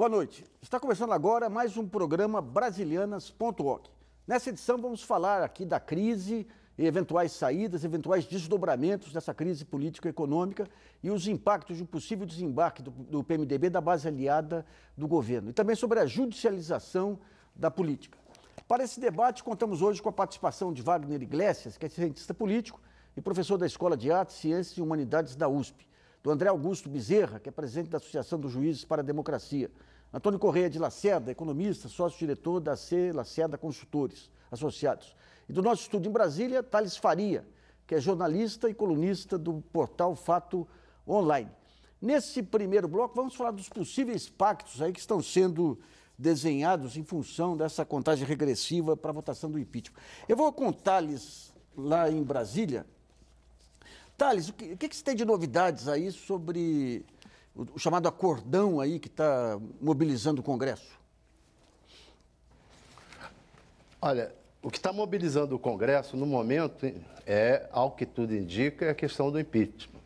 Boa noite. Está começando agora mais um programa Brasilianas.org. Nessa edição vamos falar aqui da crise e eventuais saídas, eventuais desdobramentos dessa crise política e econômica e os impactos de um possível desembarque do PMDB da base aliada do governo. E também sobre a judicialização da política. Para esse debate, contamos hoje com a participação de Wagner Iglesias, que é cientista político e professor da Escola de Artes, Ciências e Humanidades da USP. Do André Augusto Bezerra, que é presidente da Associação dos Juízes para a Democracia. Antônio Correia de Lacerda, economista, sócio-diretor da C. Lacerda Consultores Associados. E do nosso estúdio em Brasília, Thales Faria, que é jornalista e colunista do portal Fato Online. Nesse primeiro bloco, vamos falar dos possíveis pactos aí que estão sendo desenhados em função dessa contagem regressiva para a votação do impeachment. Eu vou contar-lhes lá em Brasília. Thales, o que você tem de novidades aí sobre o chamado acordão aí que está mobilizando o Congresso? Olha, o que está mobilizando o Congresso no momento é, ao que tudo indica, é a questão do impeachment.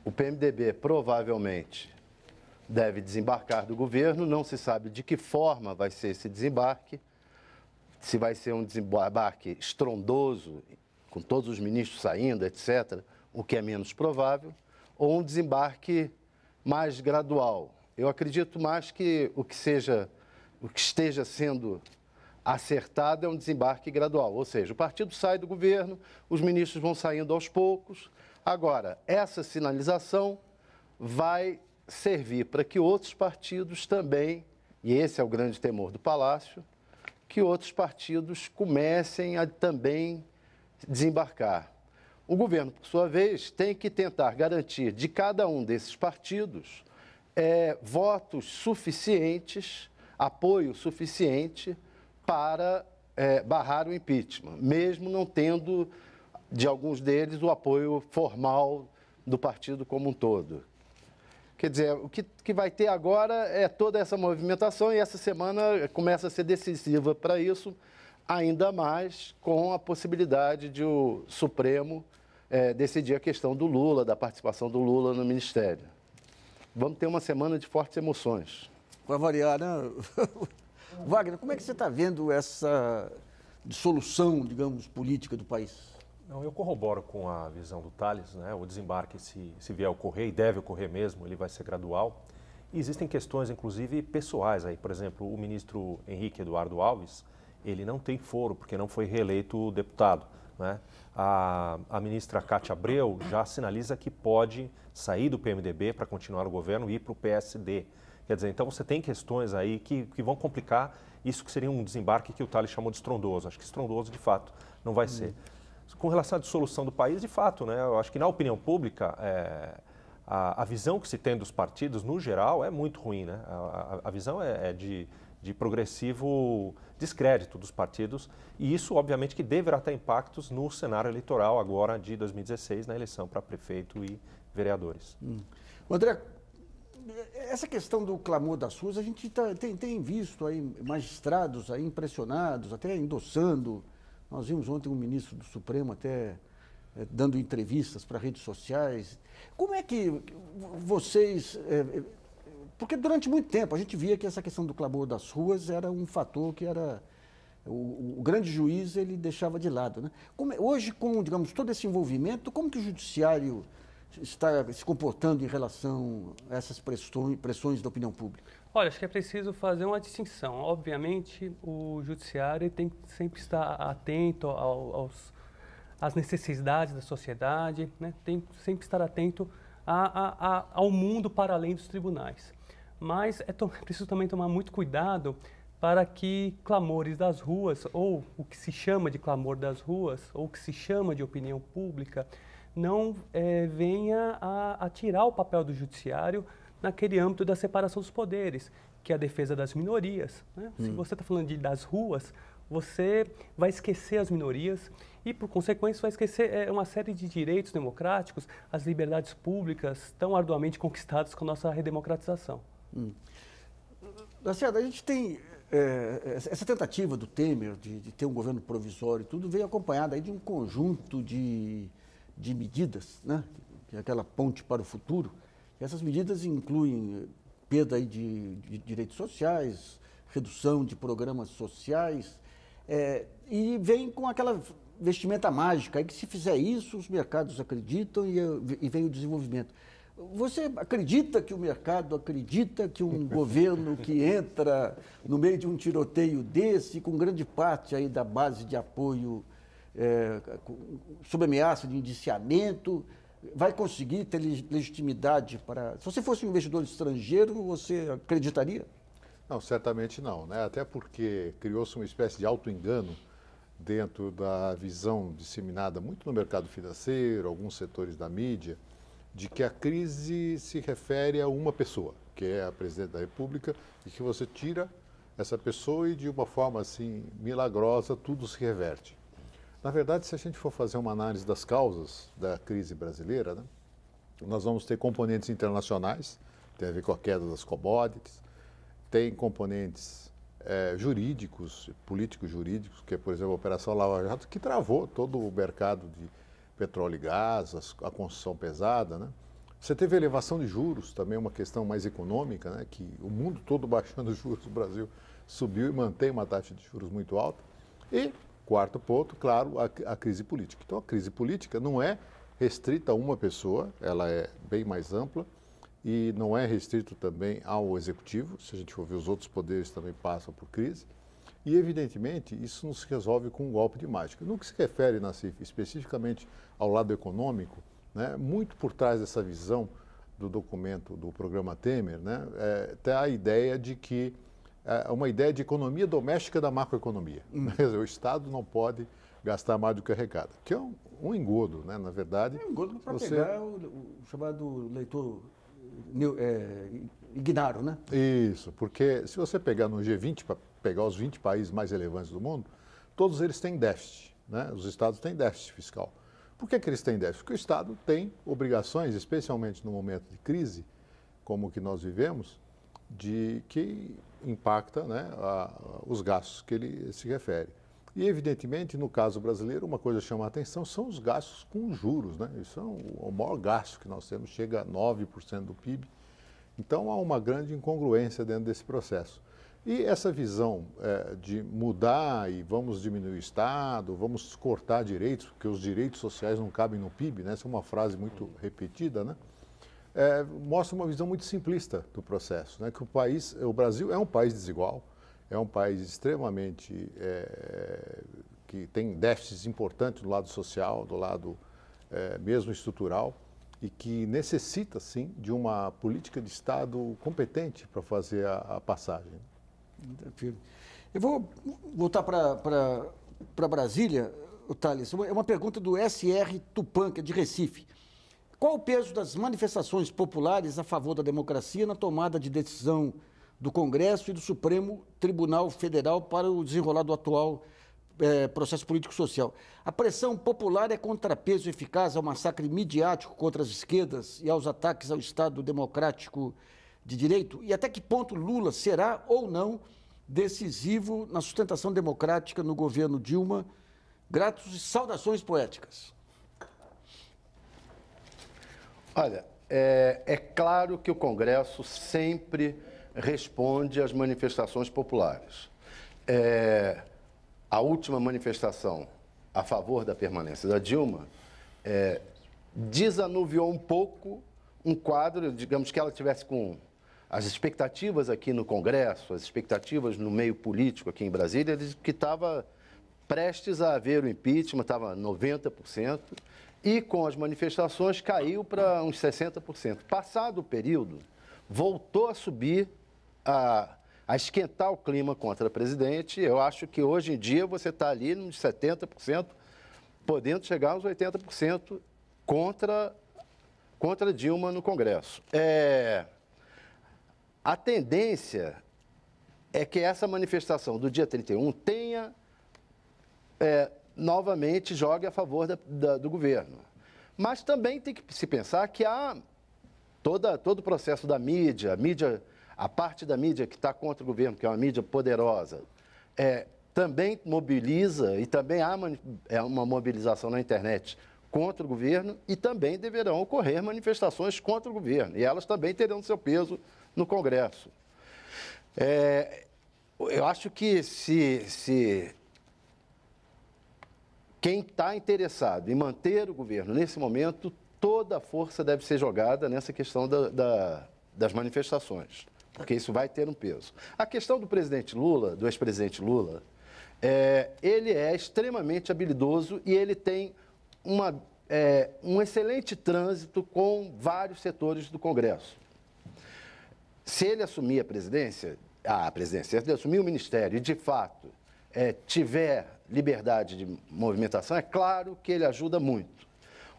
O PMDB provavelmente deve desembarcar do governo, não se sabe de que forma vai ser esse desembarque, se vai ser um desembarque estrondoso, com todos os ministros saindo, etc., o que é menos provável, ou um desembarque mais gradual. Eu acredito mais que o que esteja sendo acertado é um desembarque gradual, ou seja, o partido sai do governo, os ministros vão saindo aos poucos. Agora, essa sinalização vai servir para que outros partidos também, e esse é o grande temor do Palácio, que outros partidos comecem a também desembarcar. O governo, por sua vez, tem que tentar garantir de cada um desses partidos votos suficientes, apoio suficiente para barrar o impeachment, mesmo não tendo, de alguns deles, o apoio formal do partido como um todo. Quer dizer, o que vai ter agora é toda essa movimentação e essa semana começa a ser decisiva para isso, ainda mais com a possibilidade de o Supremo decidir a questão do Lula, da participação do Lula no Ministério. Vamos ter uma semana de fortes emoções. Para variar, né? Wagner, como é que você está vendo essa dissolução, digamos, política do país? Não, eu corroboro com a visão do Thales, né? O desembarque, se vier a ocorrer, e deve ocorrer mesmo, ele vai ser gradual. E existem questões, inclusive, pessoais aí. Por exemplo, o ministro Henrique Eduardo Alves, ele não tem foro, porque não foi reeleito deputado, né? A ministra Cátia Abreu já sinaliza que pode sair do PMDB para continuar o governo e ir para o PSD. Quer dizer, então você tem questões aí que vão complicar isso que seria um desembarque que o Thales chamou de estrondoso. Acho que estrondoso, de fato, não vai ser. Com relação à dissolução do país, de fato, né? Eu acho que na opinião pública, a visão que se tem dos partidos, no geral, é muito ruim, né? A visão é de progressivo descrédito dos partidos e isso, obviamente, que deverá ter impactos no cenário eleitoral agora de 2016, na eleição para prefeito e vereadores. André, essa questão do clamor das ruas, a gente tem visto aí magistrados aí impressionados, até endossando. Nós vimos ontem um ministro do Supremo até dando entrevistas para redes sociais. Como é que vocês... porque durante muito tempo a gente via que essa questão do clamor das ruas era um fator que era... O grande juiz ele deixava de lado, né? Hoje, com, digamos, todo esse envolvimento, como que o judiciário está se comportando em relação a essas pressões da opinião pública? Olha, acho que é preciso fazer uma distinção. Obviamente, o judiciário tem que sempre estar atento às necessidades da sociedade, né? Tem que sempre estar atento ao mundo para além dos tribunais. Mas é preciso também tomar muito cuidado para que clamores das ruas, ou o que se chama de clamor das ruas, ou o que se chama de opinião pública, não venha a tirar o papel do judiciário naquele âmbito da separação dos poderes, que é a defesa das minorias, né? Se você está falando das ruas, você vai esquecer as minorias e, por consequência, vai esquecer uma série de direitos democráticos, as liberdades públicas tão arduamente conquistadas com a nossa redemocratização. Lacerda, a gente tem essa tentativa do Temer de ter um governo provisório e tudo veio acompanhada aí de um conjunto de medidas, né? Que é aquela ponte para o futuro. Essas medidas incluem perda aí de direitos sociais, redução de programas sociais, e vem com aquela vestimenta mágica, aí que se fizer isso, os mercados acreditam e vem o desenvolvimento. Você acredita que o mercado acredita que um governo que entra no meio de um tiroteio desse, com grande parte aí da base de apoio, sob ameaça de indiciamento, vai conseguir ter legitimidade para... Se você fosse um investidor estrangeiro, você acreditaria? Não, certamente não, né? Até porque criou-se uma espécie de auto-engano dentro da visão disseminada muito no mercado financeiro, alguns setores da mídia, de que a crise se refere a uma pessoa, que é a presidente da República, e que você tira essa pessoa e de uma forma assim milagrosa tudo se reverte. Na verdade, se a gente for fazer uma análise das causas da crise brasileira, né, nós vamos ter componentes internacionais, tem a ver com a queda das commodities, tem componentes jurídicos, políticos jurídicos, que é, por exemplo, a Operação Lava Jato, que travou todo o mercado de petróleo e gás, a construção pesada, né? Você teve elevação de juros, também uma questão mais econômica, né? Que o mundo todo baixando os juros, o Brasil subiu e mantém uma taxa de juros muito alta. E, quarto ponto, claro, a crise política. Então, a crise política não é restrita a uma pessoa, ela é bem mais ampla e não é restrito também ao executivo, se a gente for ver os outros poderes também passam por crise. E, evidentemente, isso não se resolve com um golpe de mágica. No que se refere, Nassif, especificamente ao lado econômico, né, muito por trás dessa visão do documento do programa Temer, né, tem a ideia de que uma ideia de economia doméstica da macroeconomia. Quer dizer, o Estado não pode gastar mais do que arrecada, que é um engodo, né, na verdade. É um engodo para pegar o chamado leitor Ignaro, né? Isso, porque se você pegar no G20, para pegar os 20 países mais relevantes do mundo, todos eles têm déficit, né? Os estados têm déficit fiscal. Por que eles têm déficit? Porque o Estado tem obrigações, especialmente no momento de crise, como o que nós vivemos, que impacta, né, os gastos que ele se refere. E, evidentemente, no caso brasileiro, uma coisa que chama a atenção são os gastos com juros, né? Isso é o maior gasto que nós temos, chega a 9% do PIB. Então, há uma grande incongruência dentro desse processo. E essa visão de mudar e vamos diminuir o Estado, vamos cortar direitos, porque os direitos sociais não cabem no PIB, né? Essa é uma frase muito repetida, né? Mostra uma visão muito simplista do processo, né? Que o Brasil é um país desigual, é um país extremamente que tem déficits importantes do lado social, do lado mesmo estrutural, e que necessita, sim, de uma política de Estado competente para fazer a passagem. Eu vou voltar para Brasília, Thales. É uma pergunta do SR Tupã, que é de Recife. Qual o peso das manifestações populares a favor da democracia na tomada de decisão do Congresso e do Supremo Tribunal Federal para o desenrolar do atual processo político-social? A pressão popular é contrapeso eficaz ao massacre midiático contra as esquerdas e aos ataques ao Estado democrático de direito? E até que ponto Lula será ou não decisivo na sustentação democrática no governo Dilma? Gratos e saudações poéticas. Olha, é claro que o Congresso sempre responde às manifestações populares. A última manifestação a favor da permanência da Dilma desanuviou um pouco um quadro, digamos que ela tivesse com as expectativas aqui no Congresso, as expectativas no meio político aqui em Brasília, de que estava prestes a haver o impeachment, estava 90%, e com as manifestações caiu para uns 60%. Passado o período, voltou a subir, a esquentar o clima contra a presidente. Eu acho que hoje em dia você está ali nos 70%, podendo chegar aos 80% contra Dilma no Congresso. A tendência é que essa manifestação do dia 31 tenha, novamente, jogue a favor do governo. Mas também tem que se pensar que há todo o processo da mídia, a parte da mídia que está contra o governo, que é uma mídia poderosa, também mobiliza e também há uma mobilização na internet contra o governo e também deverão ocorrer manifestações contra o governo. E elas também terão seu peso no Congresso. Eu acho que se quem está interessado em manter o governo nesse momento, toda a força deve ser jogada nessa questão das manifestações, porque isso vai ter um peso. A questão do presidente Lula, do ex-presidente Lula, ele é extremamente habilidoso e ele tem um excelente trânsito com vários setores do Congresso. Se ele assumir a presidência, se ele assumir o ministério e, de fato, tiver liberdade de movimentação, é claro que ele ajuda muito.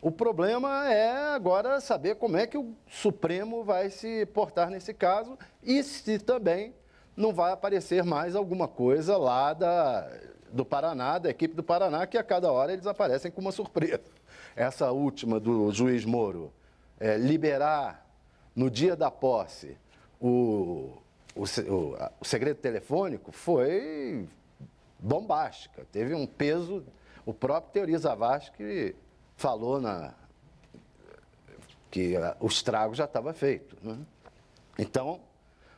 O problema é agora saber como é que o Supremo vai se portar nesse caso e se também não vai aparecer mais alguma coisa lá do Paraná, da equipe do Paraná, que a cada hora eles aparecem com uma surpresa. Essa última do juiz Moro, liberar no dia da posse o segredo telefônico, foi bombástica, teve um peso. O próprio Teori Zavascki falou que o estrago já estava feito, né? Então,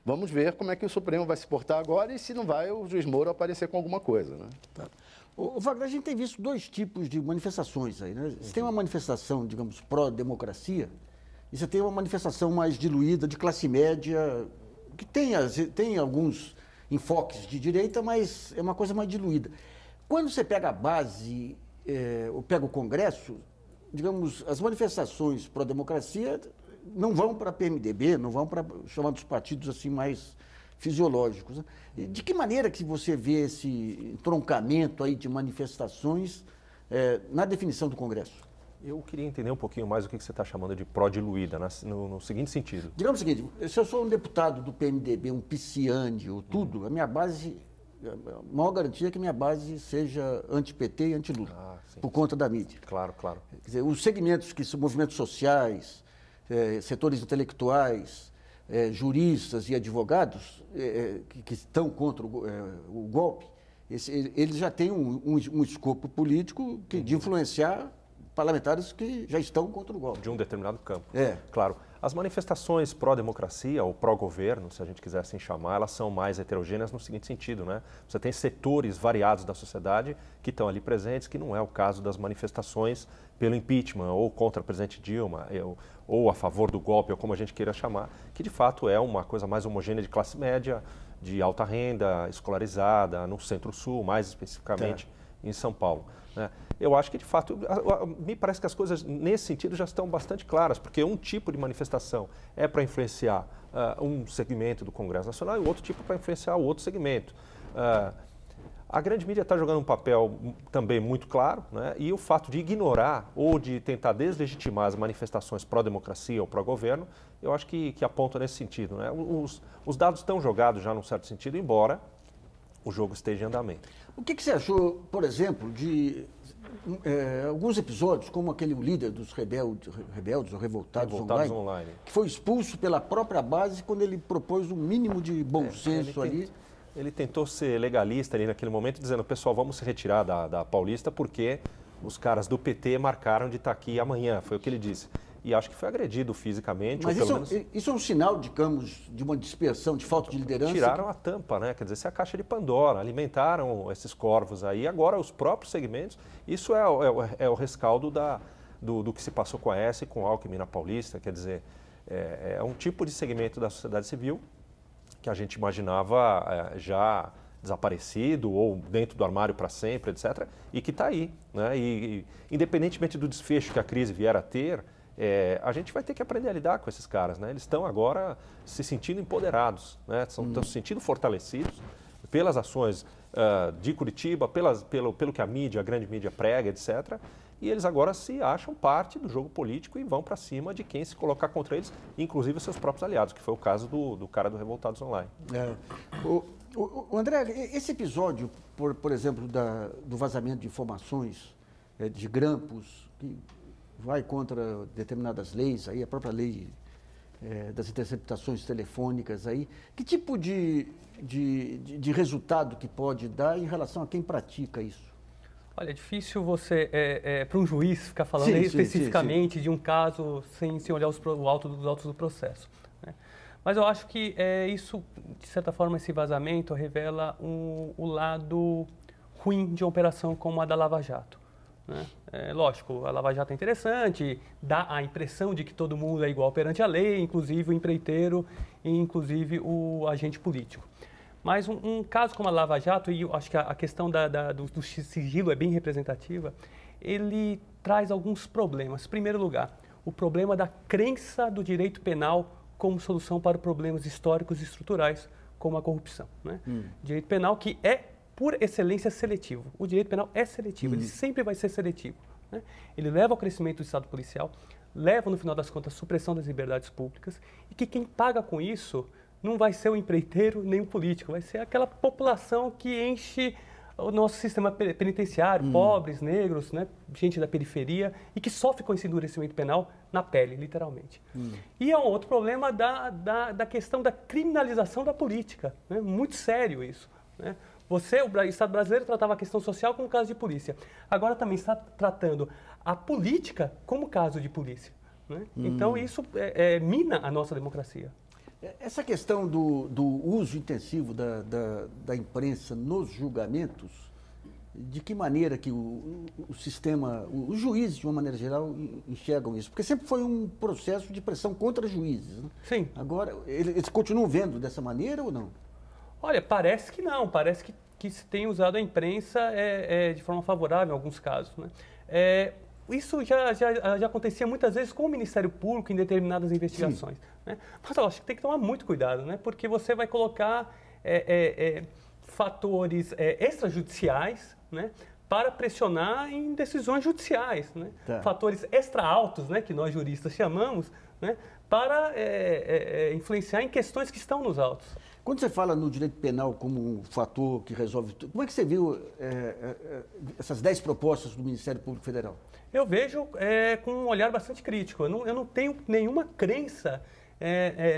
vamos ver como é que o Supremo vai se portar agora e se não vai o juiz Moro aparecer com alguma coisa, né? Tá. O Wagner, a gente tem visto dois tipos de manifestações aí, né? Você tem uma manifestação, digamos, pró-democracia, e você tem uma manifestação mais diluída, de classe média, que tem alguns enfoques de direita, mas é uma coisa mais diluída. Quando você pega a base, ou pega o Congresso, digamos, as manifestações pró-democracia não vão para a PMDB, não vão para chamados partidos assim mais fisiológicos, né? E de que maneira que você vê esse entroncamento aí de manifestações na definição do Congresso? Eu queria entender um pouquinho mais o que você está chamando de pró-diluída, no seguinte sentido. Digamos o seguinte, se eu sou um deputado do PMDB, um pisciane ou tudo, a minha base, a maior garantia é que a minha base seja anti-PT e anti-Lula, por conta da mídia. Claro, claro. Quer dizer, os segmentos que são movimentos sociais, setores intelectuais, juristas e advogados que estão contra o golpe, eles já têm um escopo político de influenciar parlamentares que já estão contra o golpe. De um determinado campo. Claro. As manifestações pró-democracia ou pró-governo, se a gente quiser assim chamar, elas são mais heterogêneas no seguinte sentido, né? Você tem setores variados da sociedade que estão ali presentes, que não é o caso das manifestações pelo impeachment ou contra o presidente Dilma, ou a favor do golpe, ou como a gente queira chamar, que de fato é uma coisa mais homogênea de classe média, de alta renda, escolarizada, no Centro-Sul, mais especificamente em São Paulo, né? Eu acho que, de fato, me parece que as coisas nesse sentido já estão bastante claras, porque um tipo de manifestação é para influenciar um segmento do Congresso Nacional e o outro tipo para influenciar o outro segmento. A grande mídia está jogando um papel também muito claro, né? E o fato de ignorar ou de tentar deslegitimar as manifestações pró-democracia ou pró-governo, eu acho que aponta nesse sentido, né? Os dados estão jogados já num certo sentido, embora o jogo esteja em andamento. O que você achou, por exemplo, de alguns episódios, como aquele líder dos rebeldes ou revoltados online, que foi expulso pela própria base quando ele propôs um mínimo de bom senso ali? Ele tentou ser legalista ali naquele momento, dizendo, pessoal, vamos se retirar da Paulista porque os caras do PT marcaram de estar aqui amanhã, foi o que ele disse. E acho que foi agredido fisicamente. Mas isso é um sinal, digamos, de uma dispersão, de falta de liderança? Tiraram a tampa, né? Quer dizer, essa é a caixa de Pandora, alimentaram esses corvos aí. Agora, os próprios segmentos, isso é o rescaldo do que se passou com a S e com o Alckmin na Paulista. Quer dizer, é um tipo de segmento da sociedade civil que a gente imaginava já desaparecido ou dentro do armário para sempre, etc. E que está aí, né? E independentemente do desfecho que a crise vier a ter, a gente vai ter que aprender a lidar com esses caras, né? Eles estão agora se sentindo empoderados, né? Estão se sentindo fortalecidos pelas ações de Curitiba, pelo que a grande mídia prega, etc. E eles agora se acham parte do jogo político e vão para cima de quem se colocar contra eles, inclusive os seus próprios aliados, que foi o caso do cara do Revoltados Online. O André, esse episódio, por exemplo, do vazamento de informações de grampos, que vai contra determinadas leis, aí, a própria lei das interceptações telefônicas, aí, que tipo de resultado que pode dar em relação a quem pratica isso? Olha, é difícil você, para um juiz, ficar falando especificamente de um caso sem olhar os autos do processo, né? Mas eu acho que isso, de certa forma, esse vazamento revela o lado ruim de uma operação como a da Lava Jato, né? Lógico, a Lava Jato é interessante, dá a impressão de que todo mundo é igual perante a lei, inclusive o empreiteiro e inclusive o agente político. Mas um caso como a Lava Jato, e eu acho que a questão do sigilo é bem representativa, ele traz alguns problemas. Em primeiro lugar, o problema da crença do direito penal como solução para problemas históricos e estruturais, como a corrupção, né? Direito penal que é, por excelência, seletivo. O direito penal é seletivo, ele sempre vai ser seletivo, né? Ele leva ao crescimento do Estado policial, leva, no final das contas, à supressão das liberdades públicas, e que quem paga com isso não vai ser o empreiteiro nem o político, vai ser aquela população que enche o nosso sistema penitenciário, pobres, negros, né, gente da periferia, e que sofre com esse endurecimento penal na pele, literalmente. E é um outro problema da questão da criminalização da política, né? Muito sério isso, né? O Estado brasileiro tratava a questão social como caso de polícia. Agora também está tratando a política como caso de polícia, né? Então isso mina a nossa democracia. Essa questão do uso intensivo da imprensa nos julgamentos, de que maneira que o sistema, os juízes, de uma maneira geral, enxergam isso? Porque sempre foi um processo de pressão contra juízes, né? Sim. Agora, eles continuam vendo dessa maneira ou não? Olha, parece que não, parece que se tem usado a imprensa de forma favorável em alguns casos, né? Isso já acontecia muitas vezes com o Ministério Público em determinadas investigações, né? Mas eu acho que tem que tomar muito cuidado, né? Porque você vai colocar fatores extrajudiciais, né, para pressionar em decisões judiciais, né? Tá. Fatores extra-altos, né, que nós juristas chamamos, né, para influenciar em questões que estão nos autos. Quando você fala no direito penal como um fator que resolve tudo, como é que você viu essas 10 propostas do Ministério Público Federal? Eu vejo com um olhar bastante crítico. Eu não tenho nenhuma crença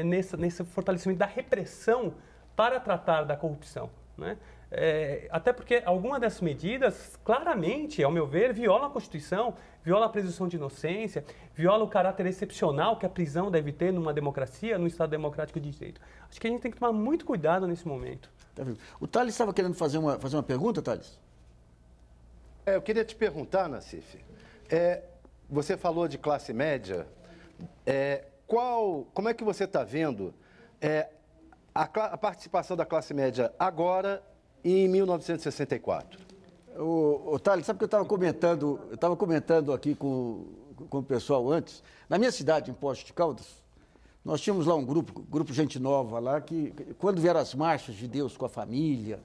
nesse fortalecimento da repressão para tratar da corrupção, né? Até porque algumas dessas medidas, claramente, ao meu ver, violam a Constituição, violam a presunção de inocência, violam o caráter excepcional que a prisão deve ter numa democracia, num Estado democrático de direito. Acho que a gente tem que tomar muito cuidado nesse momento. O Thales estava querendo fazer uma pergunta, Thales? Eu queria te perguntar, Nassif, você falou de classe média, como é que você está vendo a participação da classe média agora e em 1964? Thales, sabe que eu estava comentando aqui com o pessoal antes, na minha cidade, em Poços de Caldas, nós tínhamos lá um grupo Gente Nova lá, que quando vieram as marchas de Deus com a família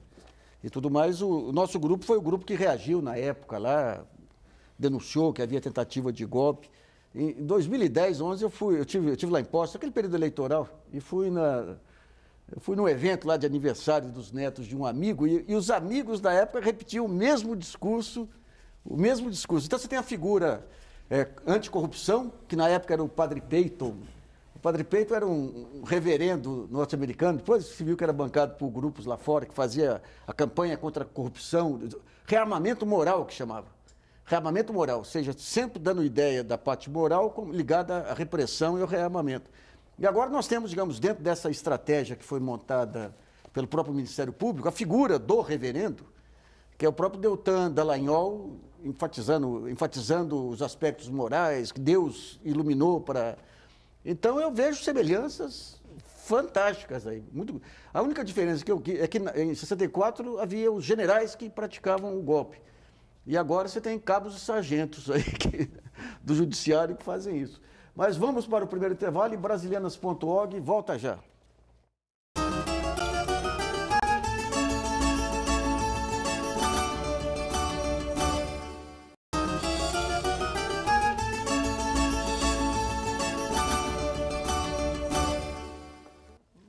e tudo mais, o nosso grupo foi o grupo que reagiu na época lá, denunciou que havia tentativa de golpe. Em 2010, 2011, eu tive lá em Poços, aquele período eleitoral, e fui num evento lá de aniversário dos netos de um amigo, e os amigos da época repetiam o mesmo discurso. Então você tem a figura anticorrupção, que na época era o Padre Peyton. O Padre Peyton era um reverendo norte-americano, depois se viu que era bancado por grupos lá fora, que fazia a campanha contra a corrupção, rearmamento moral que chamava. Rearmamento moral, ou seja, sempre dando ideia da parte moral ligada à repressão e ao rearmamento. E agora nós temos, digamos, dentro dessa estratégia que foi montada pelo próprio Ministério Público, a figura do reverendo, que é o próprio Deltan Dallagnol, enfatizando os aspectos morais que Deus iluminou para... Então eu vejo semelhanças fantásticas aí. A única diferença é que em 64 havia os generais que praticavam o golpe. E agora você tem cabos e sargentos aí do judiciário que fazem isso. Mas vamos para o primeiro intervalo e brasilianas.org volta já.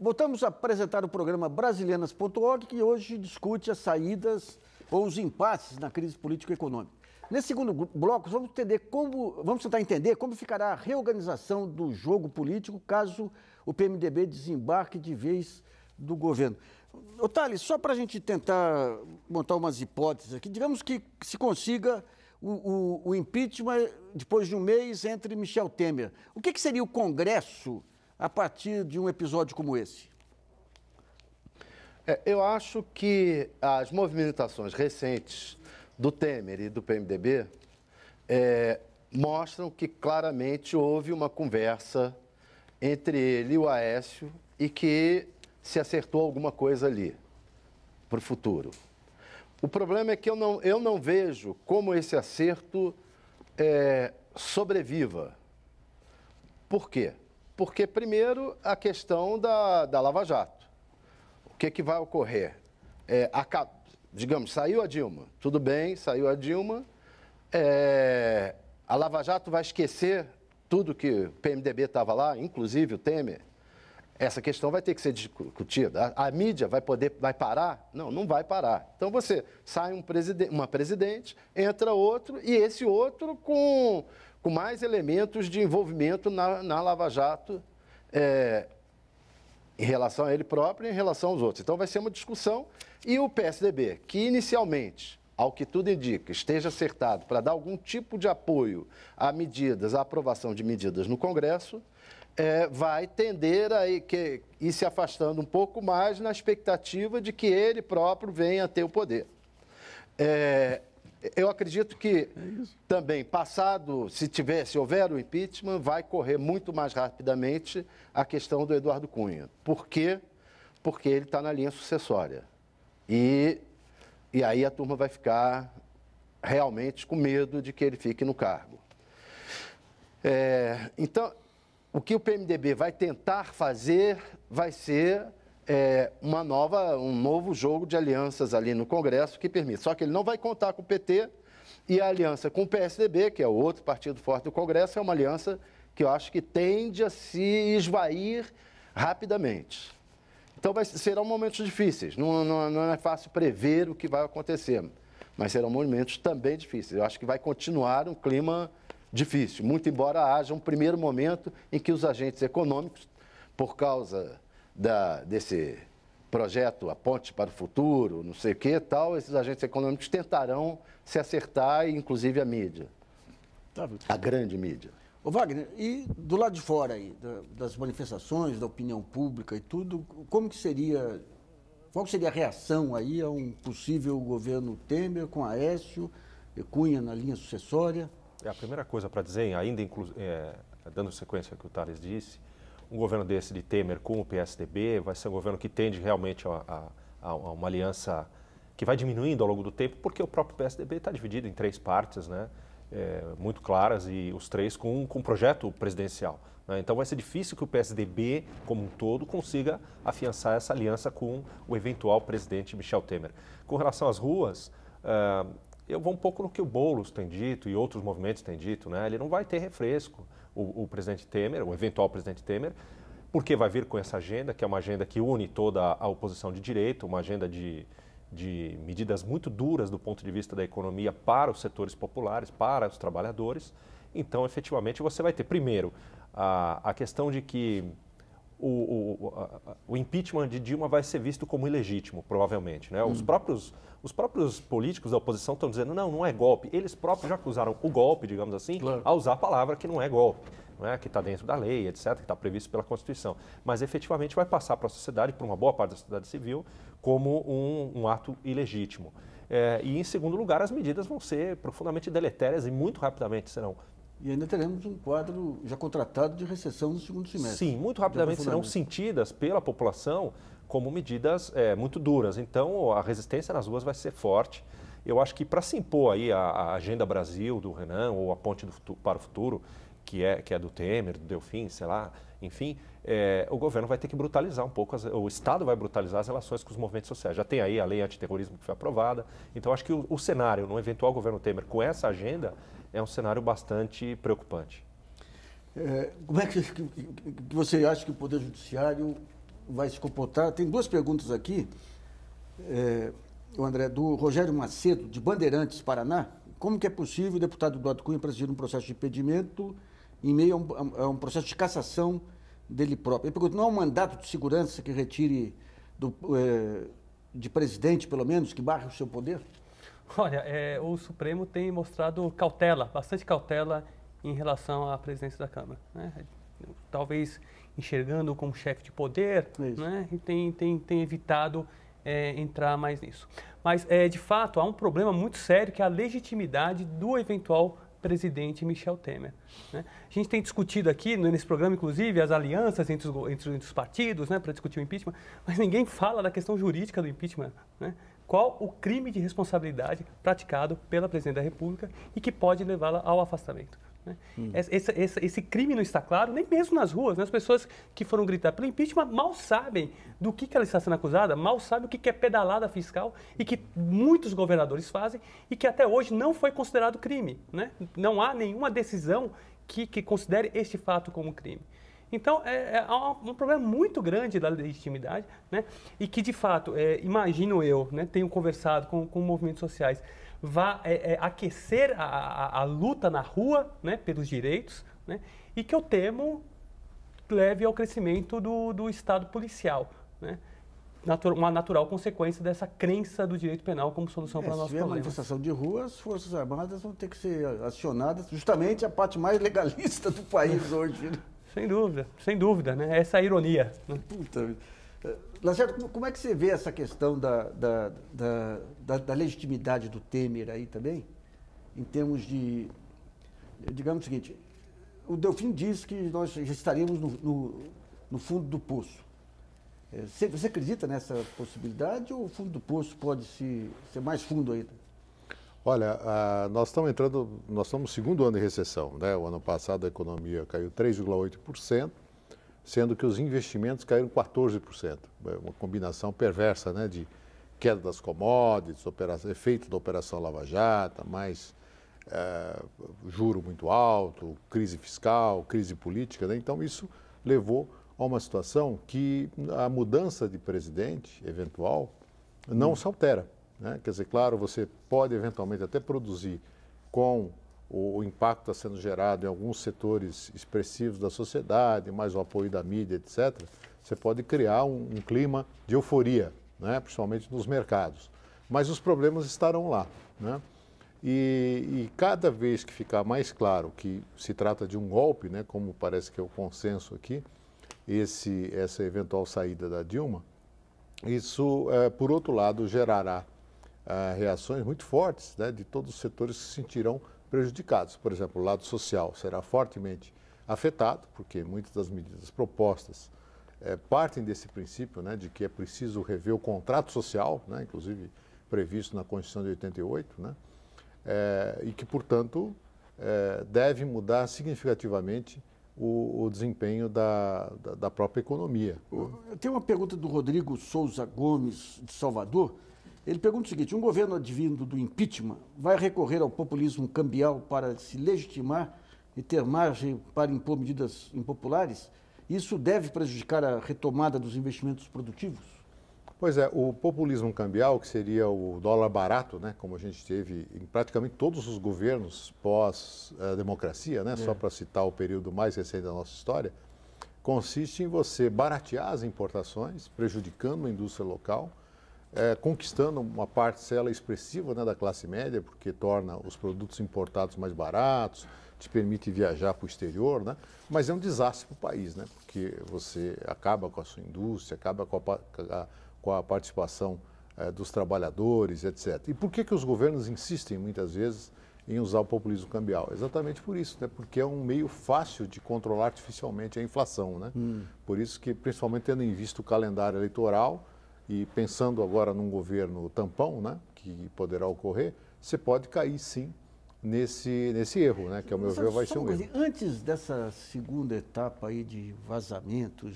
Voltamos a apresentar o programa brasilianas.org, que hoje discute as saídas ou os impasses na crise político-econômica. Nesse segundo bloco, vamos tentar entender como ficará a reorganização do jogo político caso o PMDB desembarque de vez do governo. Thales, só para a gente tentar montar umas hipóteses aqui, digamos que se consiga o impeachment depois de um mês entre Michel Temer. O que seria o Congresso a partir de um episódio como esse? Eu acho que as movimentações recentes do Temer e do PMDB mostram que claramente houve uma conversa entre ele e o Aécio e que se acertou alguma coisa ali para o futuro. O problema é que eu não vejo como esse acerto sobreviva. Por quê? Porque, primeiro, a questão da Lava Jato. O que vai ocorrer? Digamos, saiu a Dilma, tudo bem, saiu a Dilma, a Lava Jato vai esquecer tudo que o PMDB estava lá, inclusive o Temer. Essa questão vai ter que ser discutida. A mídia vai parar? Não, não vai parar. Então você sai uma presidente, entra outro, e esse outro com mais elementos de envolvimento na Lava Jato, em relação a ele próprio e em relação aos outros. Então vai ser uma discussão. E o PSDB, que inicialmente, ao que tudo indica, esteja acertado para dar algum tipo de apoio a medidas, a aprovação de medidas no Congresso, vai tender a ir se afastando um pouco mais na expectativa de que ele próprio venha a ter o poder. Eu acredito que também, se houver o impeachment, vai correr muito mais rapidamente a questão do Eduardo Cunha. Por quê? Porque ele está na linha sucessória. E aí a turma vai ficar realmente com medo de que ele fique no cargo. Então, o que o PMDB vai tentar fazer vai ser um novo jogo de alianças ali no Congresso que permite. Só que ele não vai contar com o PT e a aliança com o PSDB, que é o outro partido forte do Congresso, é uma aliança que eu acho que tende a se esvair rapidamente. Então serão momentos difíceis, não é fácil prever o que vai acontecer, mas serão momentos também difíceis. Eu acho que vai continuar um clima difícil, muito embora haja um primeiro momento em que os agentes econômicos, por causa desse projeto, a Ponte para o Futuro, não sei o que tal, esses agentes econômicos tentarão se acertar, inclusive a mídia, a grande mídia. Ô Wagner, e do lado de fora aí, das manifestações, da opinião pública e tudo, qual seria a reação aí a um possível governo Temer com Aécio e Cunha na linha sucessória? A primeira coisa para dizer, ainda dando sequência ao que o Tales disse, um governo desse de Temer com o PSDB vai ser um governo que tende realmente a uma aliança que vai diminuindo ao longo do tempo, porque o próprio PSDB está dividido em 3 partes, né, muito claras, e os 3 com um projeto presidencial, né? Então vai ser difícil que o PSDB, como um todo, consiga afiançar essa aliança com o eventual presidente Michel Temer. Com relação às ruas, eu vou um pouco no que o Boulos tem dito e outros movimentos têm dito, né? Ele não vai ter refresco, o presidente Temer, o eventual presidente Temer, porque vai vir com essa agenda, que é uma agenda que une toda a oposição de direita, uma agenda de medidas muito duras do ponto de vista da economia para os setores populares, para os trabalhadores. Então, efetivamente, você vai ter, primeiro, a questão de que o impeachment de Dilma vai ser visto como ilegítimo, provavelmente, né? Os próprios políticos da oposição estão dizendo, não é golpe. Eles próprios já acusaram o golpe, digamos assim, claro, a usar a palavra que não é golpe, não é? Que está dentro da lei, etc., que está previsto pela Constituição. Mas, efetivamente, vai passar para a sociedade, para uma boa parte da sociedade civil, como um ato ilegítimo. E, em segundo lugar, as medidas vão ser profundamente deletérias e muito rapidamente serão. E ainda teremos um quadro já contratado de recessão no segundo semestre. Sim, muito rapidamente serão sentidas pela população como medidas muito duras. Então, a resistência nas ruas vai ser forte. Eu acho que para se impor aí a Agenda Brasil do Renan ou a Ponte para o Futuro, que é do Temer, do Delfim, sei lá, enfim, o governo vai ter que brutalizar um pouco, o Estado vai brutalizar as relações com os movimentos sociais. Já tem aí a lei antiterrorismo que foi aprovada. Então, acho que o cenário, no eventual governo Temer, com essa agenda, é um cenário bastante preocupante. Como é que você acha que o Poder Judiciário vai se comportar? Tem 2 perguntas aqui, André, do Rogério Macedo, de Bandeirantes, Paraná. Como que é possível o deputado Eduardo Cunha presidir um processo de impedimento em meio a um processo de cassação dele próprio? Ele pergunta, não há um mandato de segurança que retire de presidente, pelo menos, que barre o seu poder? Olha, o Supremo tem mostrado cautela, bastante cautela em relação à presidência da Câmara, né? talvez enxergando como chefe de poder, né? E tem evitado entrar mais nisso. Mas, de fato, há um problema muito sério que é a legitimidade do eventual presidente Michel Temer, né? A gente tem discutido aqui, nesse programa, inclusive, as alianças entre os partidos, né, para discutir o impeachment, mas ninguém fala da questão jurídica do impeachment, né? Qual o crime de responsabilidade praticado pela Presidente da República e que pode levá-la ao afastamento, né? Esse crime não está claro, nem mesmo nas ruas, né? As pessoas que foram gritar pelo impeachment mal sabem do que ela está sendo acusada, mal sabem o que é pedalada fiscal e que muitos governadores fazem e que até hoje não foi considerado crime, né? Não há nenhuma decisão que considere este fato como crime. Então, há um problema muito grande da legitimidade, né? E que, de fato, imagino eu, né, tenho conversado com movimentos sociais, vá aquecer a luta na rua, né, pelos direitos, né? E que eu temo leve ao crescimento do Estado policial, né? Uma natural consequência dessa crença do direito penal como solução para o nosso problema. Se tiver manifestação de rua, as Forças Armadas vão ter que ser acionadas, justamente a parte mais legalista do país hoje. Sem dúvida, né? Essa é a ironia, né? Puta vida. Lacerda, como é que você vê essa questão da legitimidade do Temer aí também? Em termos de, digamos o seguinte, o Delfim diz que nós já estaríamos no fundo do poço. Você acredita nessa possibilidade ou o fundo do poço pode ser mais fundo ainda? Olha, nós estamos no segundo ano de recessão, né? O ano passado a economia caiu 3,8%, sendo que os investimentos caíram 14%. Uma combinação perversa, né, de queda das commodities, efeito da Operação Lava Jato, mais juro muito alto, crise fiscal, crise política, né? Então isso levou a uma situação que a mudança de presidente eventual não se altera, né? Quer dizer, claro, você pode eventualmente até produzir com o impacto que está sendo gerado em alguns setores expressivos da sociedade, mais o apoio da mídia, etc., você pode criar um clima de euforia, né? Principalmente nos mercados. Mas os problemas estarão lá, né? E cada vez que ficar mais claro que se trata de um golpe, né, como parece que é o consenso aqui, essa eventual saída da Dilma, isso, por outro lado, gerará reações muito fortes, né, de todos os setores que se sentirão prejudicados. Por exemplo, o lado social será fortemente afetado, porque muitas das medidas propostas partem desse princípio, né, de que é preciso rever o contrato social, né, inclusive previsto na Constituição de 88, né, e que, portanto, deve mudar significativamente o desempenho da própria economia. Eu tenho uma pergunta do Rodrigo Souza Gomes, de Salvador. Ele pergunta o seguinte: um governo advindo do impeachment vai recorrer ao populismo cambial para se legitimar e ter margem para impor medidas impopulares? Isso deve prejudicar a retomada dos investimentos produtivos? Pois é, o populismo cambial, que seria o dólar barato, né, como a gente teve em praticamente todos os governos pós-democracia, né, só para citar o período mais recente da nossa história, consiste em você baratear as importações, prejudicando a indústria local, conquistando uma parcela expressiva, né, da classe média, porque torna os produtos importados mais baratos, te permite viajar para o exterior, né? Mas é um desastre para o país, né? Porque você acaba com a sua indústria, acaba com a participação dos trabalhadores, etc. E por que os governos insistem muitas vezes em usar o populismo cambial? Exatamente por isso, né? Porque é um meio fácil de controlar artificialmente a inflação, né? Por isso que, principalmente tendo em vista o calendário eleitoral e pensando agora num governo tampão, né, que poderá ocorrer, você pode cair sim nesse erro, né, que ao meu ver vai ser um erro. Antes dessa segunda etapa aí de vazamentos